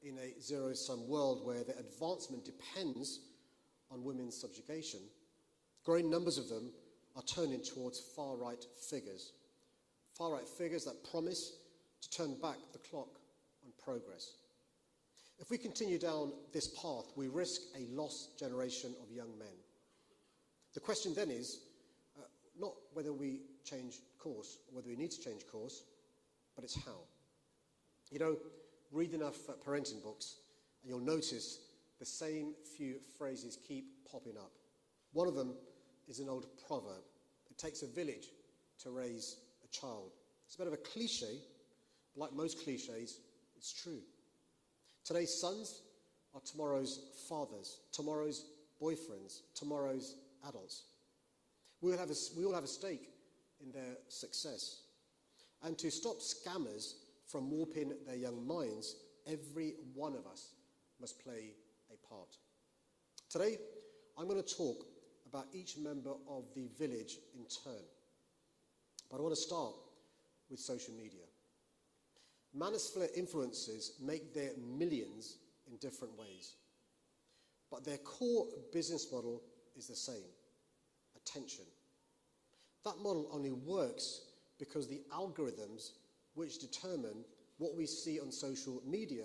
in a zero-sum world where their advancement depends on women's subjugation, growing numbers of them are turning towards far-right figures that promise to turn back the clock on progress. If we continue down this path, we risk a lost generation of young men. The question then is not whether we change course, or whether we need to change course, but it's how. You know, read enough parenting books and you'll notice the same few phrases keep popping up. One of them is an old proverb. It takes a village to raise a child. It's a bit of a cliche, but like most cliches, it's true. Today's sons are tomorrow's fathers, tomorrow's boyfriends, tomorrow's adults. We all have a stake in their success. And to stop scammers from warping their young minds, every one of us must play a part. Today, I'm going to talk about each member of the village in turn. But I want to start with social media. Manosphere influencers make their millions in different ways. But their core business model is the same: attention. That model only works because the algorithms which determine what we see on social media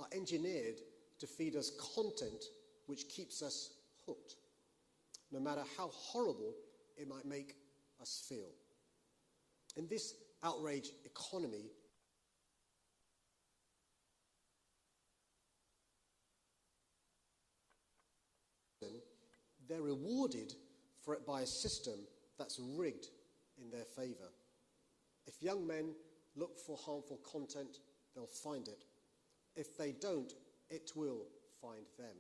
are engineered to feed us content which keeps us hooked, no matter how horrible it might make us feel. In this outrage economy, they're rewarded for it by a system that's rigged in their favor. If young men look for harmful content, they'll find it. If they don't, it will find them.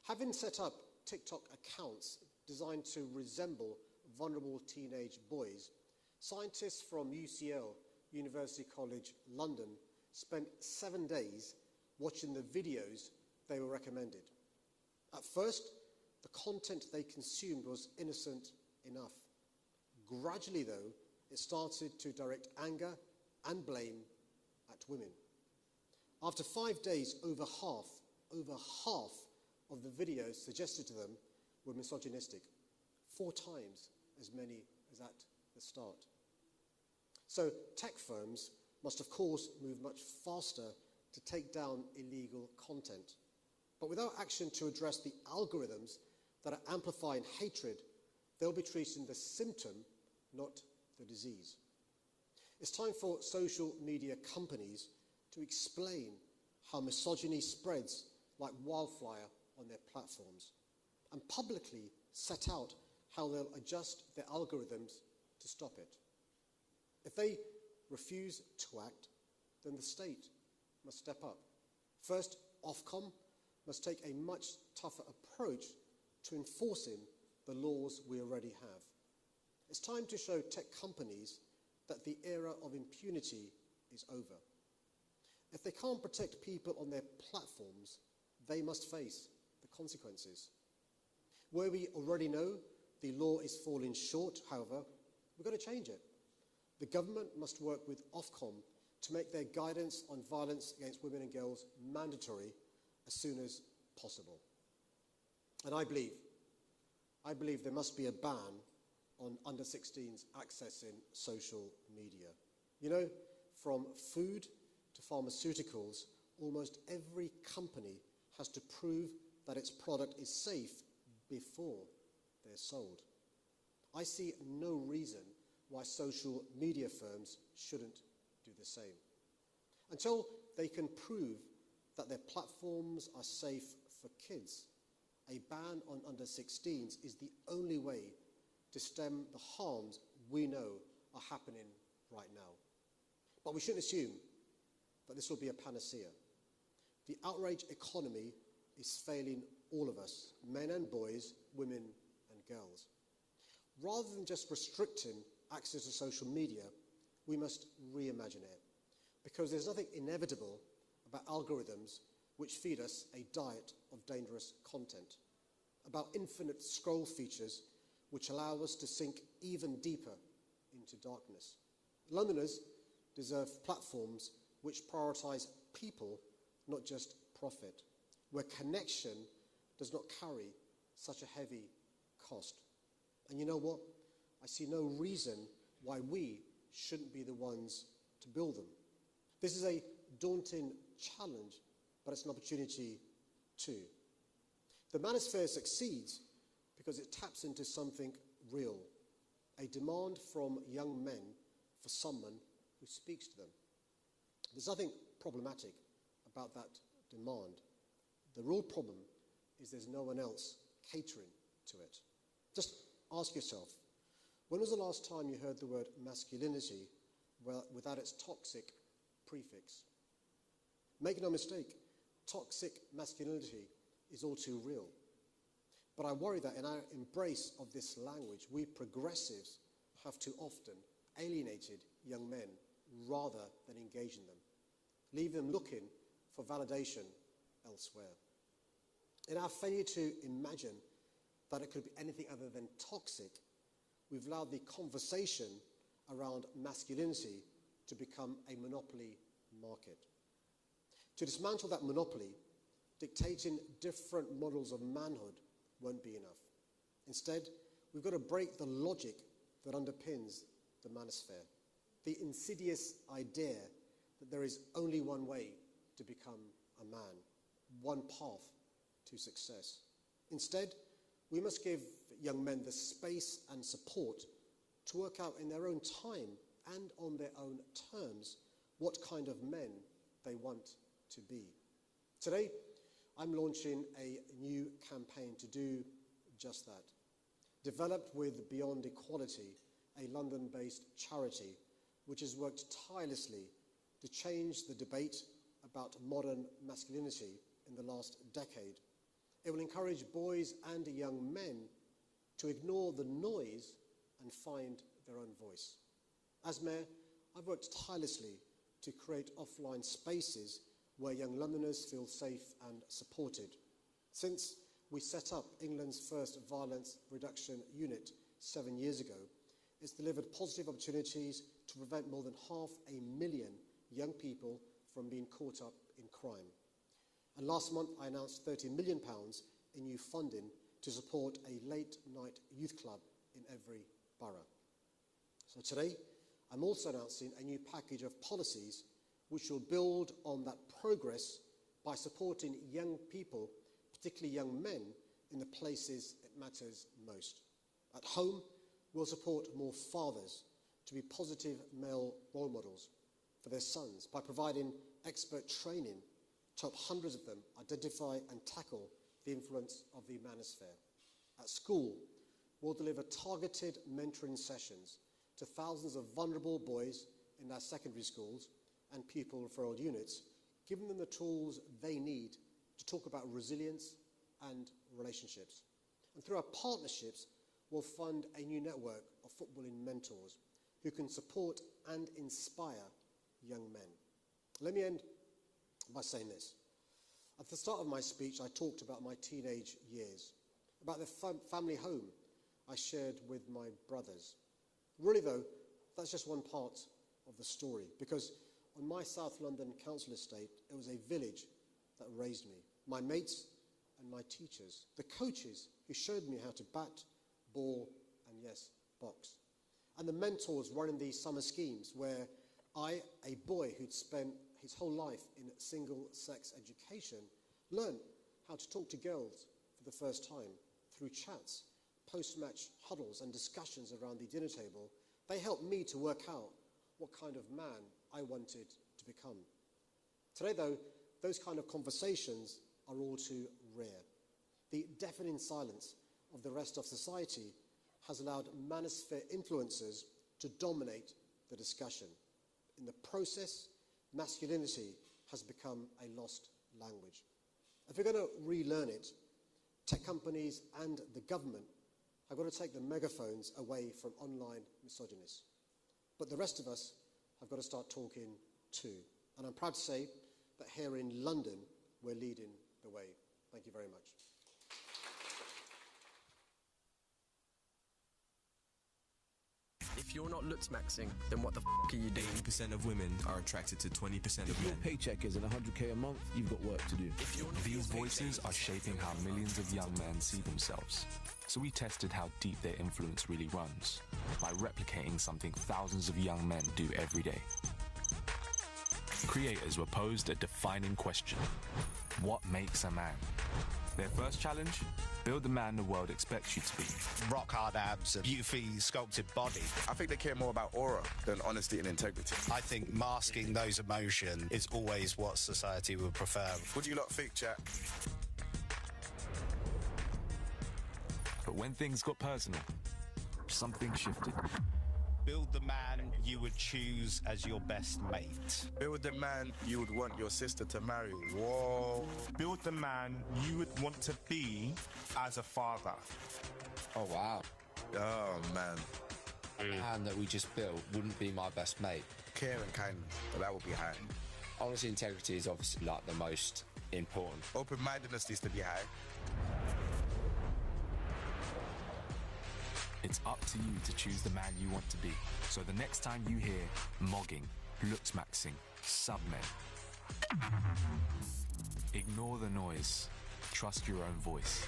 Having set up TikTok accounts designed to resemble vulnerable teenage boys, scientists from UCL, University College London, spent 7 days watching the videos they were recommended. At first, the content they consumed was innocent enough. Gradually, though, it started to direct anger and blame at women. After 5 days, over half of the videos suggested to them were misogynistic, 4 times as many as at the start. So tech firms must, of course, move much faster to take down illegal content. But without action to address the algorithms that are amplifying hatred, they'll be treating the symptom, not the disease. It's time for social media companies to explain how misogyny spreads like wildfire on their platforms, and publicly set out how they'll adjust their algorithms to stop it. If they refuse to act, then the state must step up. First, Ofcom must take a much tougher approach to enforcing the laws we already have. It's time to show tech companies that the era of impunity is over. If they can't protect people on their platforms, they must face the consequences. Where we already know the law is falling short, however, we've got to change it. The government must work with Ofcom to make their guidance on violence against women and girls mandatory as soon as possible. And I believe there must be a ban on under-16s accessing social media. You know, from food to pharmaceuticals, almost every company has to prove that its product is safe before they're sold. I see no reason why social media firms shouldn't do the same. Until they can prove that their platforms are safe for kids, a ban on under-16s is the only way to stem the harms we know are happening right now. But we shouldn't assume that this will be a panacea. The outrage economy is failing all of us, men and boys, women and girls. Rather than just restricting access to social media, we must reimagine it, because there's nothing inevitable about algorithms which feed us a diet of dangerous content, about infinite scroll features which allow us to sink even deeper into darkness. Londoners deserve platforms which prioritise people, not just profit, where connection does not carry such a heavy cost. And you know what? I see no reason why we shouldn't be the ones to build them. This is a daunting challenge, but it's an opportunity too. The manosphere succeeds because it taps into something real, a demand from young men for someone who speaks to them. There's nothing problematic about that demand. The real problem is there's no one else catering to it. Just ask yourself, when was the last time you heard the word masculinity without its toxic prefix? Make no mistake, toxic masculinity is all too real. But I worry that in our embrace of this language, we progressives have too often alienated young men rather than engaging them, leave them looking for validation elsewhere. In our failure to imagine that it could be anything other than toxic, we've allowed the conversation around masculinity to become a monopoly market. To dismantle that monopoly, dictating different models of manhood won't be enough. Instead, we've got to break the logic that underpins the manosphere, the insidious idea that there is only one way to become a man, one path to success. Instead, we must give young men the space and support to work out in their own time and on their own terms what kind of men they want to be. Today, I'm launching a new campaign to do just that. Developed with Beyond Equality, a London-based charity which has worked tirelessly to change the debate about modern masculinity in the last decade. It will encourage boys and young men to ignore the noise and find their own voice. As Mayor, I've worked tirelessly to create offline spaces where young Londoners feel safe and supported. Since we set up England's first violence reduction unit 7 years ago, it's delivered positive opportunities to prevent more than 500,000 young people from being caught up in crime. And last month, I announced £30 million in new funding to support a late-night youth club in every borough. So today, I'm also announcing a new package of policies which will build on that progress by supporting young people, particularly young men, in the places it matters most. At home, we'll support more fathers to be positive male role models for their sons by providing expert training to help hundreds of them identify and tackle the influence of the manosphere. At school, we'll deliver targeted mentoring sessions to thousands of vulnerable boys in our secondary schools and pupil referral units, giving them the tools they need to talk about resilience and relationships. And through our partnerships, we'll fund a new network of footballing mentors who can support and inspire young men. Let me end by saying this. At the start of my speech, I talked about my teenage years, about the family home I shared with my brothers. Really, though, that's just one part of the story, because on my South London council estate, it was a village that raised me, my mates and my teachers, the coaches who showed me how to bat, ball, and yes, box, and the mentors running these summer schemes where I, a boy who'd spent his whole life in single-sex education, learned how to talk to girls for the first time through chats, post-match huddles and discussions around the dinner table. They helped me to work out what kind of man I wanted to become. Today, though, those kind of conversations are all too rare. The deafening silence of the rest of society has allowed manosphere influencers to dominate the discussion. In the process, masculinity has become a lost language. If we're going to relearn it, tech companies and the government have got to take the megaphones away from online misogynists. But the rest of us have got to start talking too. And I'm proud to say that here in London, we're leading the way. Thank you very much. If you're not looks maxing, then what the f*** are you doing? 80% of women are attracted to 20% of If your men. paycheck isn't 100k a month, you've got work to do. These voices are shaping how millions of young men see themselves. So we tested how deep their influence really runs by replicating something thousands of young men do every day. Creators were posed a defining question: what makes a man? Their first challenge? Build the man the world expects you to be. Rock hard abs and beautifully sculpted body. I think they care more about aura than honesty and integrity. I think masking those emotions is always what society would prefer. What do you lot think, chat? But when things got personal, something shifted. Build the man you would choose as your best mate. Build the man you would want your sister to marry. Whoa. Build the man you would want to be as a father. Oh, wow. Oh, man. The man that we just built wouldn't be my best mate. Care and kindness, but that would be high. Honesty and integrity is obviously like the most important. Open-mindedness needs to be high. It's up to you to choose the man you want to be. So the next time you hear mogging, looks maxing, submen, ignore the noise. Trust your own voice.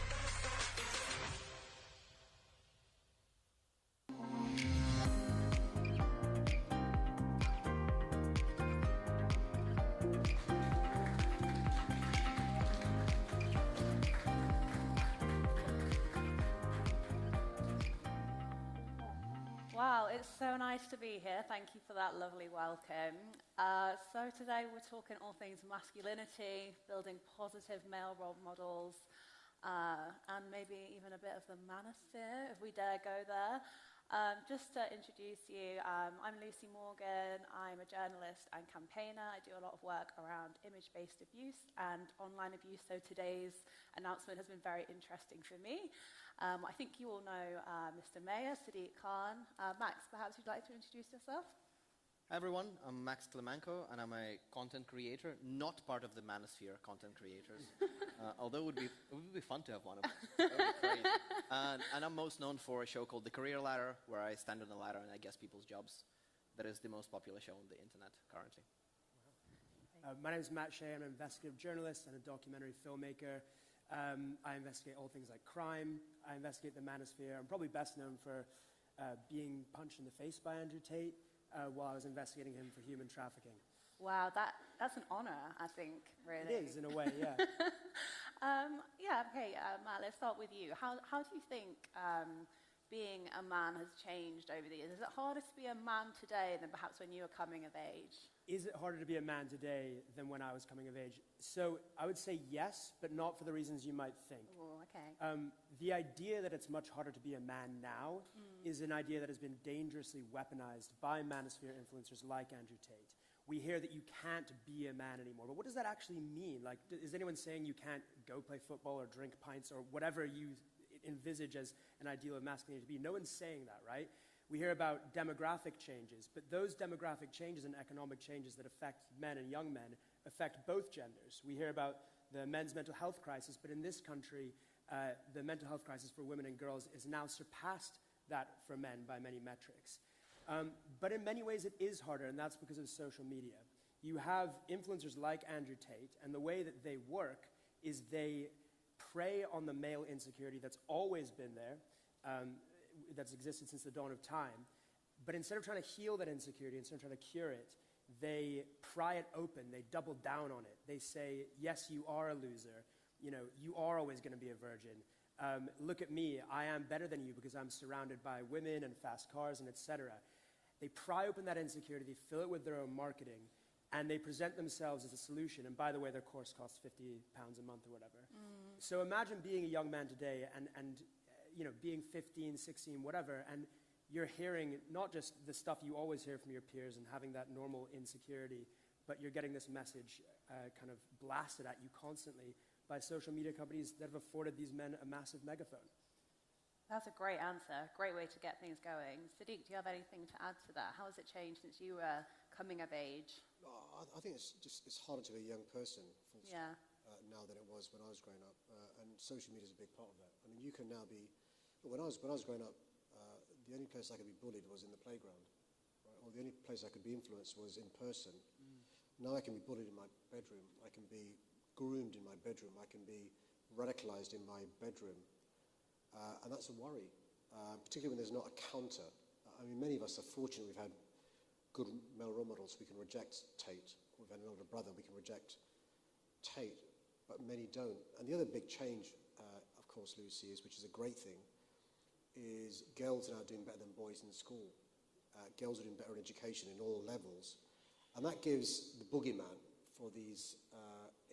Wow, it's so nice to be here. Thank you for that lovely welcome. So today we're talking all things masculinity, building positive male role models, and maybe even a bit of the manosphere, if we dare go there. Just to introduce you, I'm Lucy Morgan. I'm a journalist and campaigner. I do a lot of work around image-based abuse and online abuse, so today's announcement has been very interesting for me. I think you all know Mr. Mayor, Sadiq Khan. Max, perhaps you'd like to introduce yourself? Hi everyone, I'm Max Klemenko and I'm a content creator, not part of the manosphere content creators. Although it would be fun to have one of them. That would be crazy. And I'm most known for a show called The Career Ladder, where I stand on a ladder and I guess people's jobs. That is the most popular show on the internet currently. My name is Matt Shea. I'm an investigative journalist and a documentary filmmaker. I investigate all things like crime. I investigate the manosphere. I'm probably best known for being punched in the face by Andrew Tate while I was investigating him for human trafficking. Wow, that's an honor, I think, really. It is, in a way, yeah. Matt, let's start with you. How do you think being a man has changed over the years? Is it harder to be a man today than perhaps when you were coming of age? Is it harder to be a man today than when I was coming of age? So I would say yes, but not for the reasons you might think. Oh, okay. The idea that it's much harder to be a man now is an idea that has been dangerously weaponized by manosphere influencers like Andrew Tate. We hear that you can't be a man anymore, but what does that actually mean? Like, is anyone saying you can't go play football or drink pints or whatever you envisage as an ideal of masculinity to be? No one's saying that, right? We hear about demographic changes, but those demographic changes and economic changes that affect men and young men affect both genders. We hear about the men's mental health crisis, but in this country, the mental health crisis for women and girls is now surpassed that for men by many metrics. But in many ways it is harder, and that's because of social media. You have influencers like Andrew Tate, and the way that they work is they prey on the male insecurity that's always been there, that's existed since the dawn of time. But instead of trying to heal that insecurity, instead of trying to cure it, they pry it open, they double down on it. They say, yes, you are a loser. You know, you are always going to be a virgin. Look at me, I am better than you because I'm surrounded by women and fast cars and etc. They pry open that insecurity, they fill it with their own marketing, and they present themselves as a solution. And by the way, their course costs £50 a month or whatever. So imagine being a young man today and you know, being 15, 16, whatever, and you're hearing not just the stuff you always hear from your peers and having that normal insecurity, but you're getting this message kind of blasted at you constantly by social media companies that have afforded these men a massive megaphone. That's a great answer, great way to get things going. Sadiq, do you have anything to add to that? How has it changed since you were coming of age? I think it's harder to be a young person now than it was when I was growing up, and social media is a big part of that. I mean, you can now be. When I was growing up, the only place I could be bullied was in the playground, right? Or the only place I could be influenced was in person. Now I can be bullied in my bedroom. I can be groomed in my bedroom. I can be radicalized in my bedroom. And that's a worry, particularly when there's not a counter. I mean, many of us are fortunate we've had good male role models. We can reject Tate. We've had an older brother. We can reject Tate, but many don't. And the other big change, of course, Lucy, which is a great thing, is girls are now doing better than boys in school. Girls are doing better in education in all levels. And that gives the boogeyman for these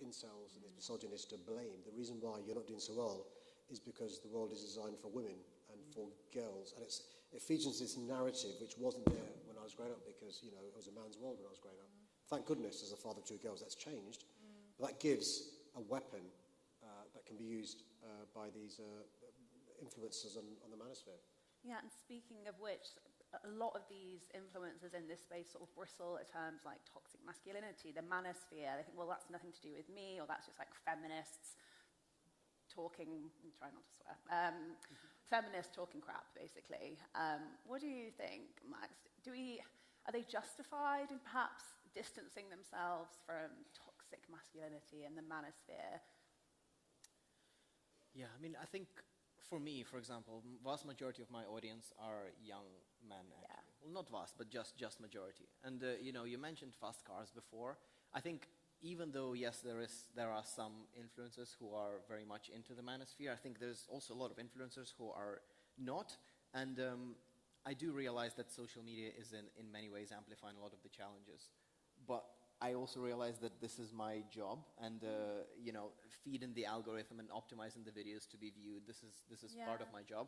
incels and these misogynists to blame. The reason why you're not doing so well is because the world is designed for women and for girls. And it feeds into this narrative which wasn't there when I was growing up, because, you know, it was a man's world when I was growing up. Thank goodness, as a father of two girls, that's changed. But that gives a weapon that can be used by these influencers on the manosphere. Yeah, and speaking of which, a lot of these influencers in this space sort of bristle at terms like toxic masculinity, the manosphere. They think, well, that's nothing to do with me, or that's just like feminists talking, try not to swear, feminists talking crap, basically. What do you think, Max? Are they justified in perhaps distancing themselves from toxic masculinity and the manosphere? Yeah, I mean, I think for me, for example, vast majority of my audience are young men, actually. Yeah. Well, not vast, but just majority. And, you know, you mentioned fast cars before. I think even though, yes, there are some influencers who are very much into the manosphere, I think there's also a lot of influencers who are not. And I do realize that social media is in many ways amplifying a lot of the challenges. But I also realize that this is my job, and you know, feeding the algorithm and optimizing the videos to be viewed. This is part of my job.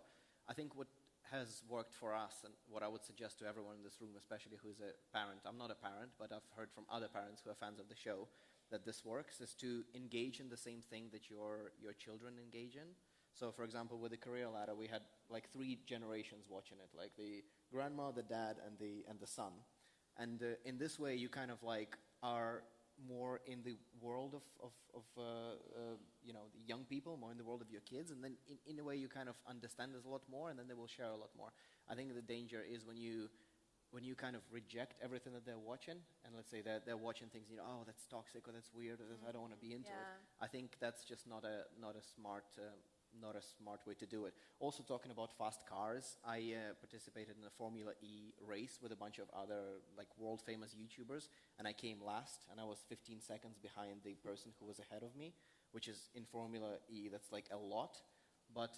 I think what has worked for us, and what I would suggest to everyone in this room, especially who's a parent. I'm not a parent, but I've heard from other parents who are fans of the show that this works, is to engage in the same thing that your children engage in. So, for example, with the career ladder, we had like 3 generations watching it, like the grandma, the dad, and the son. And in this way, you kind of like are more in the world of you know, the young people, more in the world of your kids, and then in a way you kind of understand this a lot more, and then they will share a lot more. I think the danger is when you kind of reject everything that they're watching, and let's say they're watching things, you know, oh, that's toxic, or that's weird, or I don't want to be into it. I think that's just not a smart way to do it. Also, talking about fast cars, I participated in a Formula E race with a bunch of other like world famous YouTubers, and I came last, and I was 15 seconds behind the person who was ahead of me, which is in Formula E, that's like a lot, but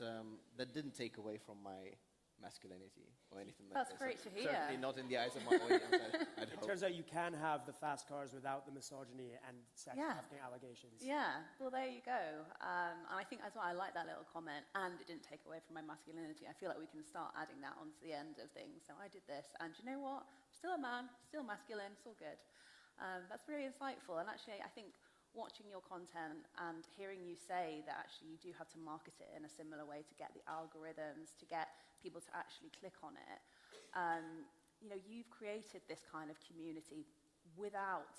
that didn't take away from my masculinity or anything like that. That's great to hear. Certainly not in the eyes of my audience. It turns out you can have the fast cars without the misogyny and sex trafficking allegations. Yeah, well, there you go. And I think as well, I like that little comment, and it didn't take away from my masculinity. I feel like we can start adding that onto the end of things. So I did this, and you know what? I'm still a man, still masculine, it's all good. That's really insightful. And actually, I think watching your content and hearing you say that actually you do have to market it in a similar way to get the algorithms, to get people to actually click on it. You know, you've created this kind of community without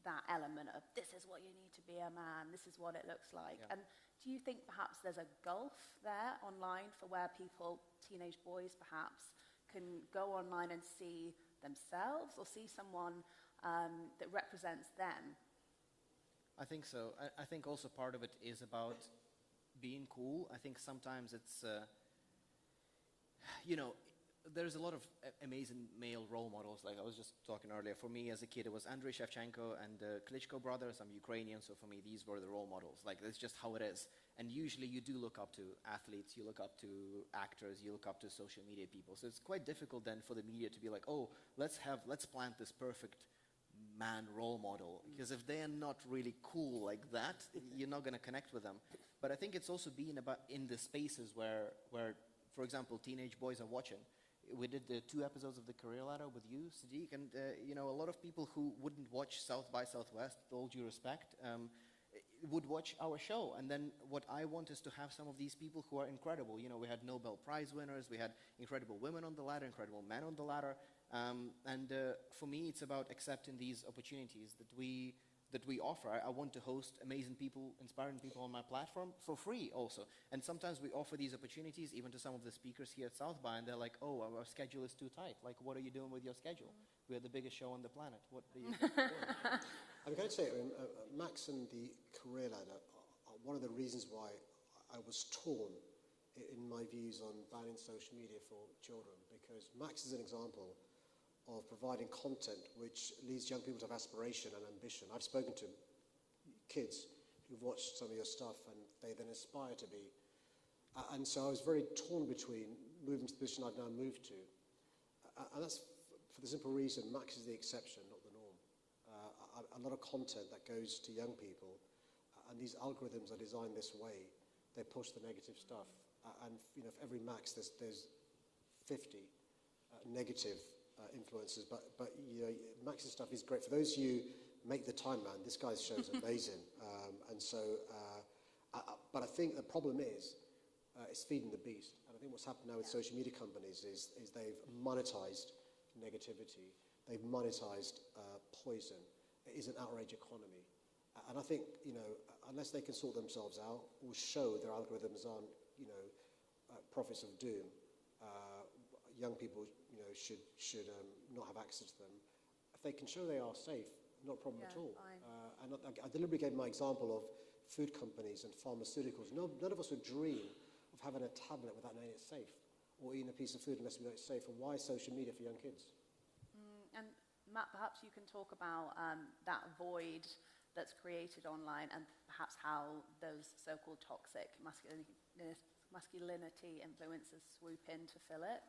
that element of this is what you need to be a man, this is what it looks like. Yeah. And do you think perhaps there's a gulf there online for where people, teenage boys perhaps, can go online and see themselves or see someone that represents them? I think so. I think also part of it is about being cool. I think sometimes it's, you know, there's a lot of amazing male role models. Like I was just talking earlier, for me as a kid, it was Andrei Shevchenko and the Klitschko brothers. I'm Ukrainian, so for me, these were the role models. Like, that's just how it is. And usually you do look up to athletes, you look up to actors, you look up to social media people. So it's quite difficult then for the media to be like, oh, let's plant this perfect man role model, because if they are not really cool like that, you're not going to connect with them. But I think it's also being about in the spaces where, for example, teenage boys are watching. We did the 2 episodes of the Career Ladder with you, Sadiq, and you know, a lot of people who wouldn't watch South by Southwest, with all due respect, would watch our show. And then what I want is to have some of these people who are incredible. You know, we had Nobel Prize winners, we had incredible women on the ladder, incredible men on the ladder. And for me, it's about accepting these opportunities, that we that we offer. I want to host amazing people, inspiring people on my platform for free also. And sometimes we offer these opportunities even to some of the speakers here at South by, and they're like, oh, our schedule is too tight. Like, what are you doing with your schedule? We are the biggest show on the planet. What are you doing? I'm going to say, Max and the career ladder are one of the reasons why I was torn in my views on banning social media for children, because Max is an example of providing content which leads young people to have aspiration and ambition. I've spoken to kids who've watched some of your stuff and they then aspire to be. And so I was very torn between moving to the position I've now moved to. And that's for the simple reason Max is the exception, not the norm. A lot of content that goes to young people, and these algorithms are designed this way. They push the negative stuff. And you know, for every Max, there's 50 negative influences, but you know, Max's stuff is great. For those of you make the time, man, this guy's show is amazing. But I think the problem is it's feeding the beast. And I think what's happened now with social media companies is they've monetized negativity. They've monetized poison. It is an outrage economy. And I think, you know, unless they can sort themselves out or show their algorithms aren't, you know, prophets of doom, young people, you know, should not have access to them. If they can show they are safe, not a problem at all. And I deliberately gave my example of food companies and pharmaceuticals. None of us would dream of having a tablet without knowing it's safe, or eating a piece of food unless we know it's safe. And why social media for young kids? And Matt, perhaps you can talk about that void that's created online, and perhaps how those so-called toxic masculinity influences swoop in to fill it.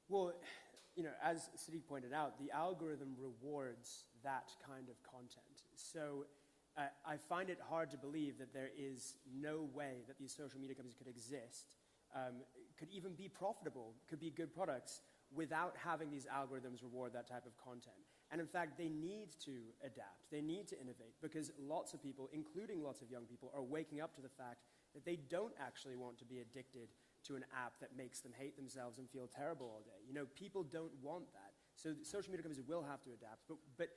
Well, you know, as Sadiq pointed out, the algorithm rewards that kind of content. So I find it hard to believe that there is no way that these social media companies could exist, could even be profitable, could be good products, without having these algorithms reward that type of content. And in fact, they need to adapt. They need to innovate, because lots of people, including lots of young people, are waking up to the fact that they don't actually want to be addicted to an app that makes them hate themselves and feel terrible all day. You know, people don't want that. So social media companies will have to adapt. But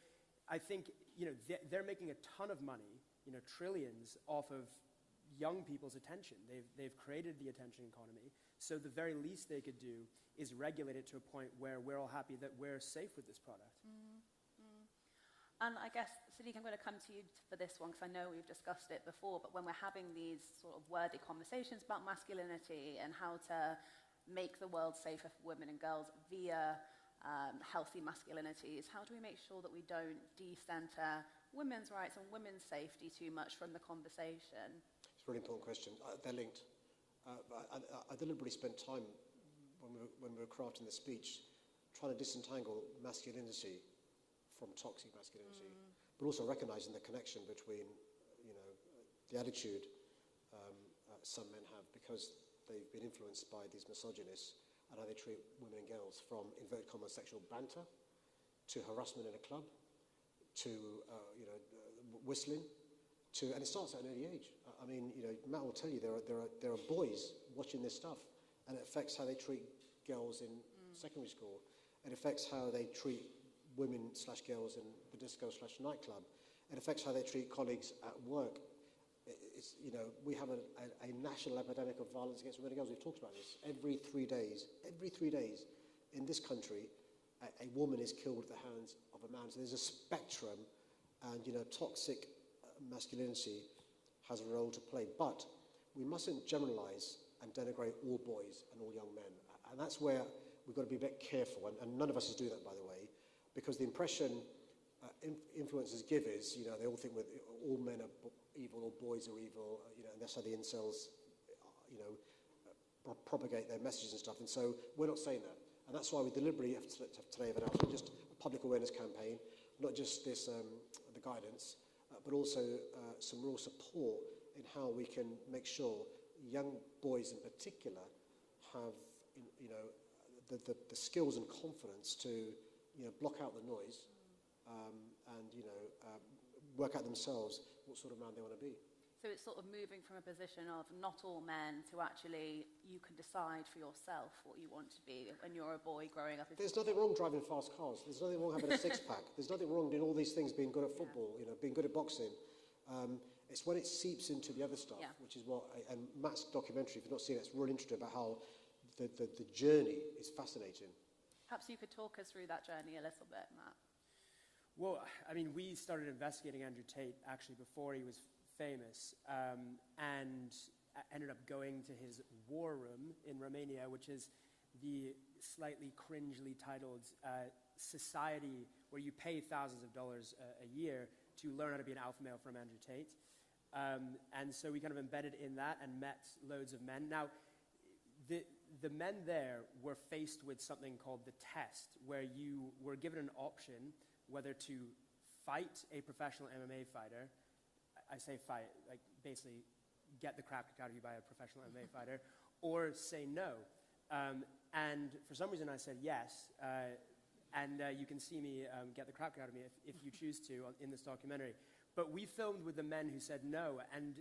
I think, you know, they're making a ton of money, you know, trillions off of young people's attention. They've created the attention economy. So the very least they could do is regulate it to a point where we're all happy that we're safe with this product. And I guess, Sadiq, I'm going to come to you for this one, because I know we've discussed it before, but when we're having these sort of wordy conversations about masculinity and how to make the world safer for women and girls via healthy masculinities, how do we make sure that we don't decenter women's rights and women's safety too much from the conversation? It's a really important question. They're linked. I deliberately spent time when we were crafting the speech trying to disentangle masculinity from toxic masculinity, but also recognizing the connection between, you know, the attitude some men have because they've been influenced by these misogynists and how they treat women and girls, from inverted commas sexual banter to harassment in a club to you know, whistling to, and it starts at an early age. I mean, you know, Matt will tell you there are boys watching this stuff, and it affects how they treat girls in secondary school. It affects how they treat women/girls in the disco/nightclub. It affects how they treat colleagues at work. It's, you know, we have a national epidemic of violence against women and girls. We've talked about this. Every 3 days in this country, a woman is killed at the hands of a man. So there's a spectrum, and, you know, toxic masculinity has a role to play. But we mustn't generalize and denigrate all boys and all young men. And that's where we've got to be a bit careful, and none of us do that, by the way, because the impression influencers give is, you know, they all think all men are evil or boys are evil, you know, and that's how the incels, you know, propagate their messages and stuff. And so we're not saying that. And that's why we deliberately have today have announced not just a public awareness campaign, not just this, the guidance, but also some real support in how we can make sure young boys in particular have, you know, the skills and confidence to, you know, block out the noise and, you know, work out themselves what sort of man they want to be. So it's sort of moving from a position of not all men to actually you can decide for yourself what you want to be when you're a boy growing up. There's nothing wrong driving fast cars. There's nothing wrong having a six-pack. There's nothing wrong doing all these things, being good at football, being good at boxing. It's when it seeps into the other stuff, which is what... And Matt's documentary, if you've not seen it, it's really interesting about how the journey is fascinating. Perhaps you could talk us through that journey a little bit, Matt. Well, I mean, we started investigating Andrew Tate actually before he was famous, and ended up going to his war room in Romania, which is the slightly cringely titled society where you pay thousands of dollars a year to learn how to be an alpha male from Andrew Tate. And so we kind of embedded in that and met loads of men. Now, the men there were faced with something called the test, where you were given an option whether to fight a professional MMA fighter. I say fight, like basically get the crap kicked out of you by a professional MMA fighter, or say no. And for some reason I said yes, and you can see me get the crap kicked out of me if you choose to in this documentary. But we filmed with the men who said no, and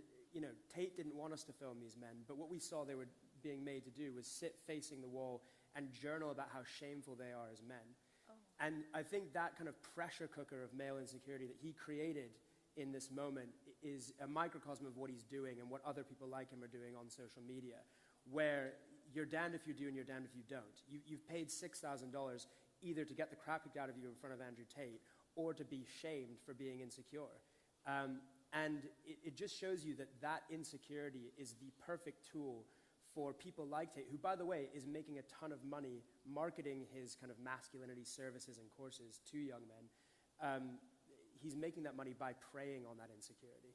Tate didn't want us to film these men, but what we saw they were being made to do was sit facing the wall and journal about how shameful they are as men. Oh. And I think that kind of pressure cooker of male insecurity that he created in this moment is a microcosm of what he's doing and what other people like him are doing on social media, where you're damned if you do and you're damned if you don't. You've paid $6,000 either to get the crap kicked out of you in front of Andrew Tate or to be shamed for being insecure. And it just shows you that insecurity is the perfect tool for people like Tate, who, by the way, is making a ton of money marketing his kind of masculinity services and courses to young men. He's making that money by preying on that insecurity.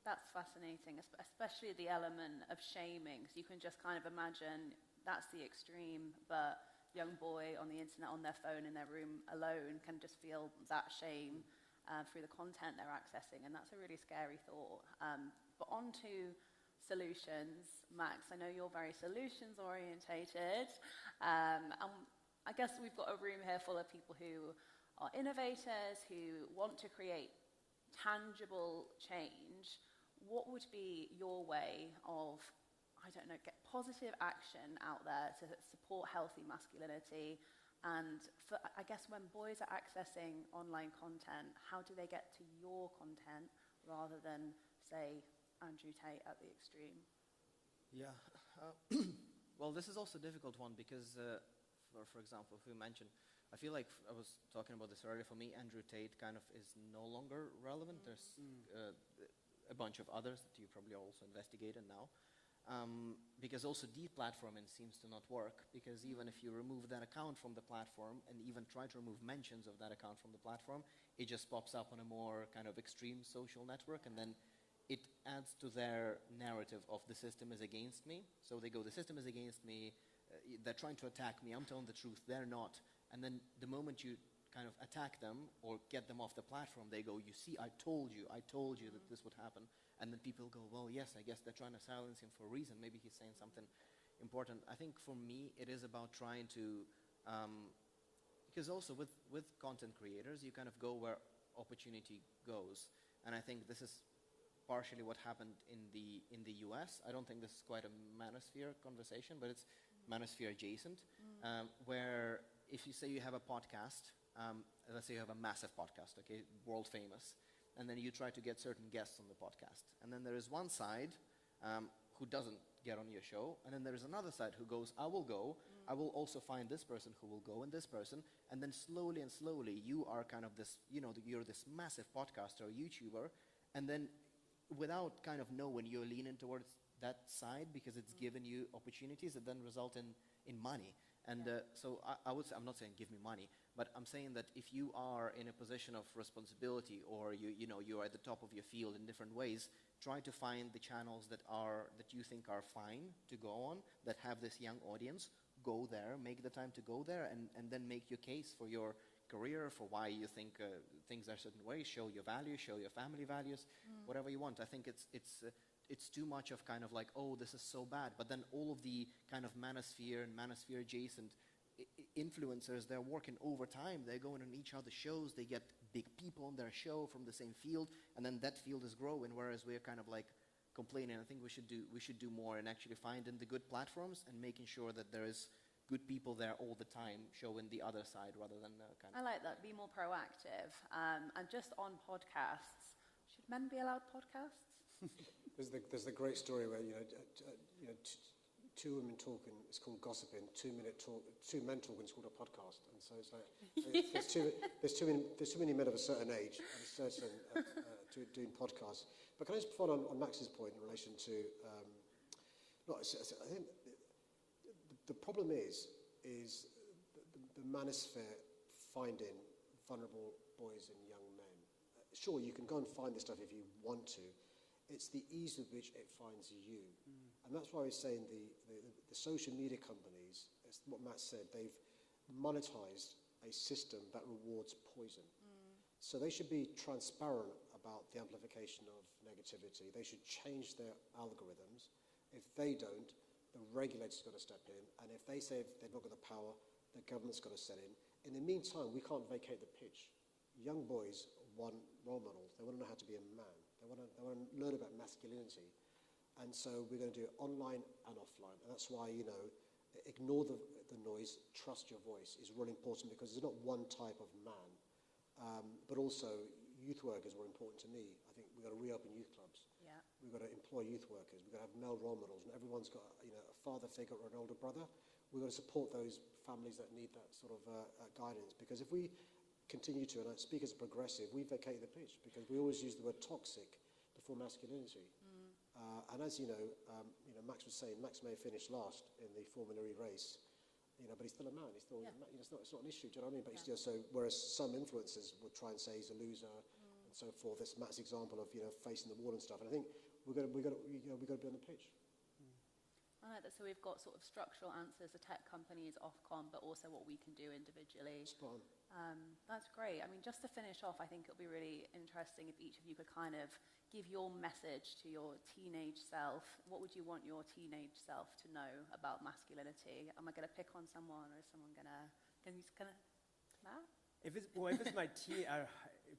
That's fascinating, especially the element of shaming. So you can just kind of imagine that's the extreme, but a young boy on the internet, on their phone, in their room alone can just feel that shame through the content they're accessing, and that's a really scary thought. But on to solutions. Max, I know you're very solutions orientated, and I guess we've got a room here full of people who are innovators, who want to create tangible change. What would be your way of, I don't know, get positive action out there to support healthy masculinity? And for, I guess when boys are accessing online content, how do they get to your content rather than, say, Andrew Tate at the extreme? Yeah. Well, this is also a difficult one because, for example, if we mention, I feel like I was talking about this earlier. For me, Andrew Tate kind of is no longer relevant. There's a bunch of others that you probably also investigated now. Because also deplatforming seems to not work, because even if you remove that account from the platform and even try to remove mentions of that account from the platform, it just pops up on a more kind of extreme social network, and then it adds to their narrative of the system is against me. So they go, the system is against me, they're trying to attack me, I'm telling the truth, they're not. And then the moment you kind of attack them or get them off the platform, they go, you see, I told you that this would happen. And then people go, well, yes, I guess they're trying to silence him for a reason. Maybe he's saying something important. I think for me, it is about trying to, because also with content creators, you kind of go where opportunity goes. And I think this is partially what happened in the US. I don't think this is quite a manosphere conversation, but it's manosphere adjacent, where if you say you have a podcast, let's say you have a massive podcast, okay, world famous, and then you try to get certain guests on the podcast. And then there is one side who doesn't get on your show, and then there is another side who goes, I will go, I will also find this person who will go, and this person, and then slowly and slowly you are kind of this, you're this massive podcaster or YouTuber, and then without kind of knowing, you're leaning towards that side because it's given you opportunities that then result in money. And so I would say, I'm not saying give me money, but I'm saying that if you are in a position of responsibility or you're at the top of your field in different ways, try to find the channels that you think are fine to go on, that have this young audience. Go there, make the time to go there, and then make your case for your career, for why you think things are a certain way, show your values, show your family values, whatever you want. I think it's too much of kind of like, oh, this is so bad. But then all of the kind of manosphere and manosphere adjacent influencers, they're working overtime. They're going on each other's shows. They get big people on their show from the same field, and then that field is growing, whereas we're kind of like complaining. I think we should do more and actually finding the good platforms and making sure that there is good people there all the time, showing the other side rather than kind of... I like that, be more proactive. And just on podcasts, should men be allowed podcasts? There's the great story where, two women talking, it's called gossiping, 2 men talking, it's called a podcast. And so it's like, there's too many men of a certain age and a certain doing podcasts. But can I just follow on Max's point in relation to, I think the problem is the manosphere finding vulnerable boys and young men. Sure, you can go and find this stuff if you want to. It's the ease with which it finds you. And that's why I was saying the social media companies, as what Matt said, they've monetized a system that rewards poison. So they should be transparent about the amplification of negativity. They should change their algorithms. If they don't, the regulator's got to step in, and if they say they've not got the power, the government's got to set in. In the meantime, we can't vacate the pitch. Young boys want role models. They want to know how to be a man. They want to learn about masculinity. And so we're going to do it online and offline. And that's why, ignore the noise, trust your voice is really important, because there's not one type of man. But also, youth workers were important to me. I think we've got to reopen youth clubs. Yeah. We've got to employ youth workers. We've got to have male role models, and everyone's got a father figure or an older brother. We've got to support those families that need that sort of guidance. Because if we continue to, and I speak as a progressive, we vacate the pitch, because we always use the word toxic before masculinity. And as you know, Max was saying, Max may have finished last in the Formula E race, but he's still a man. He's still, it's not an issue. Do you know what I mean? But he's still, so whereas some influencers would try and say he's a loser and so forth. This Matt's example of facing the wall and stuff. And I think we've got to be on the pitch. I like that. So we've got sort of structural answers, the tech companies, Ofcom, but also what we can do individually. Spot on. That's great. I mean, just to finish off, I think it'll be really interesting if each of you could kind of give your message to your teenage self. What would you want your teenage self to know about masculinity? Am I going to pick on someone, or is someone going to... Matt? If it's my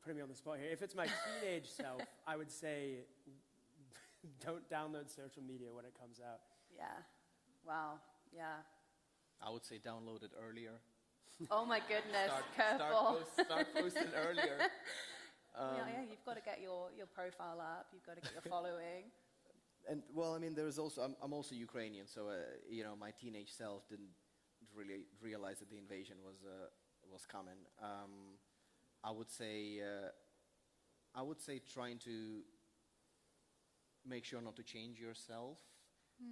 putting me on the spot here. If it's my teenage self, I would say don't download social media when it comes out. Yeah. Wow. Yeah. I would say download it earlier. Oh my goodness, careful. Start posting earlier. You've got to get your profile up. You've got to get your following. And well, I mean, there's also I'm also Ukrainian, so my teenage self didn't really realize that the invasion was coming. I would say trying to make sure not to change yourself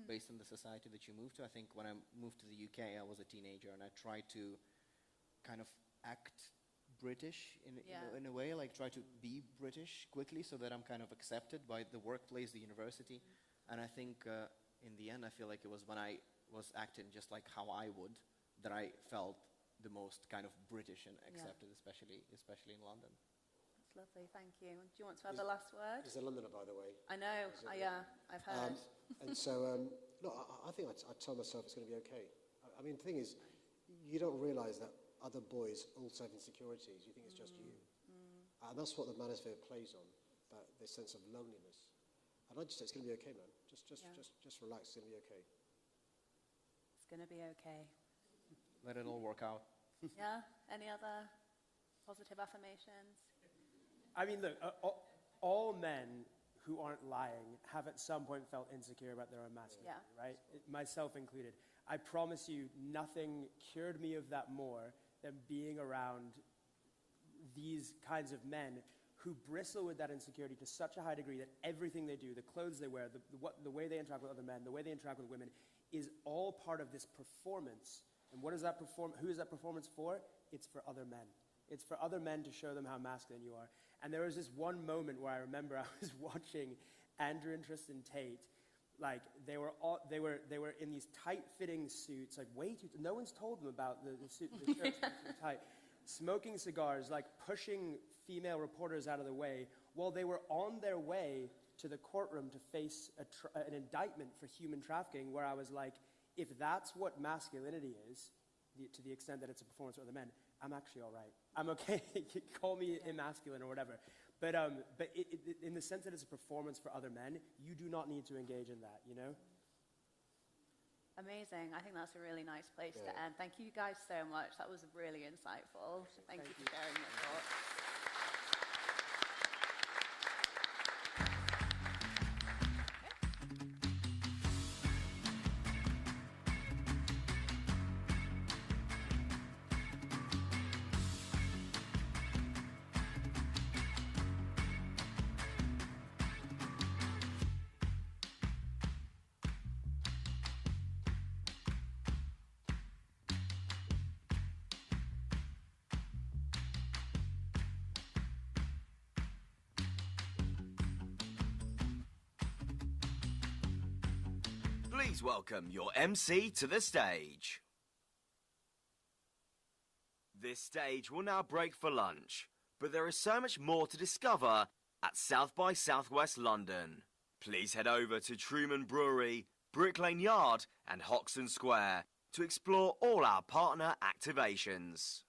based on the society that you move to. I think when I moved to the UK, I was a teenager, and I tried to kind of act British in a way, like try to be British quickly so that I'm kind of accepted by the workplace, the university. And I think in the end, I feel like it was when I was acting just like how I would that I felt the most kind of British and accepted, especially in London. That's lovely, thank you. Do you want to add the last word? He's a Londoner, by the way. I know, I've heard. And so, look, I think I tell myself it's going to be okay. I mean, the thing is, you don't realise that other boys also have insecurities. You think it's just you. And that's what the manosphere plays on, this sense of loneliness. And I just say it's going to be okay, man. Just relax, it's going to be okay. It's going to be okay. Let it all work out. Yeah? Any other positive affirmations? I mean, look, all men who aren't lying have at some point felt insecure about their own masculinity, right? Myself included. I promise you, nothing cured me of that more than being around these kinds of men who bristle with that insecurity to such a high degree that everything they do, the clothes they wear, the way they interact with other men, the way they interact with women, is all part of this performance. And what is that who is that performance for? It's for other men. It's for other men to show them how masculine you are. And there was this one moment where I remember I was watching Andrew and Tristan Tate. Like they were in these tight-fitting suits, like way too. No one's told them about the suit, the shirts too tight. Smoking cigars, like pushing female reporters out of the way, while they were on their way to the courtroom to face an indictment for human trafficking. Where I was like, if that's what masculinity is, to the extent that it's a performance for other men, I'm actually all right. I'm okay. You call me emasculine or whatever. But in the sense that it's a performance for other men, you do not need to engage in that, you know? Amazing. I think that's a really nice place to end. Thank you guys so much. That was really insightful. Thank you for sharing your thoughts. Please welcome your MC to the stage. This stage will now break for lunch, but there is so much more to discover at South by Southwest London. Please head over to Truman Brewery, Brick Lane Yard and Hoxton Square to explore all our partner activations.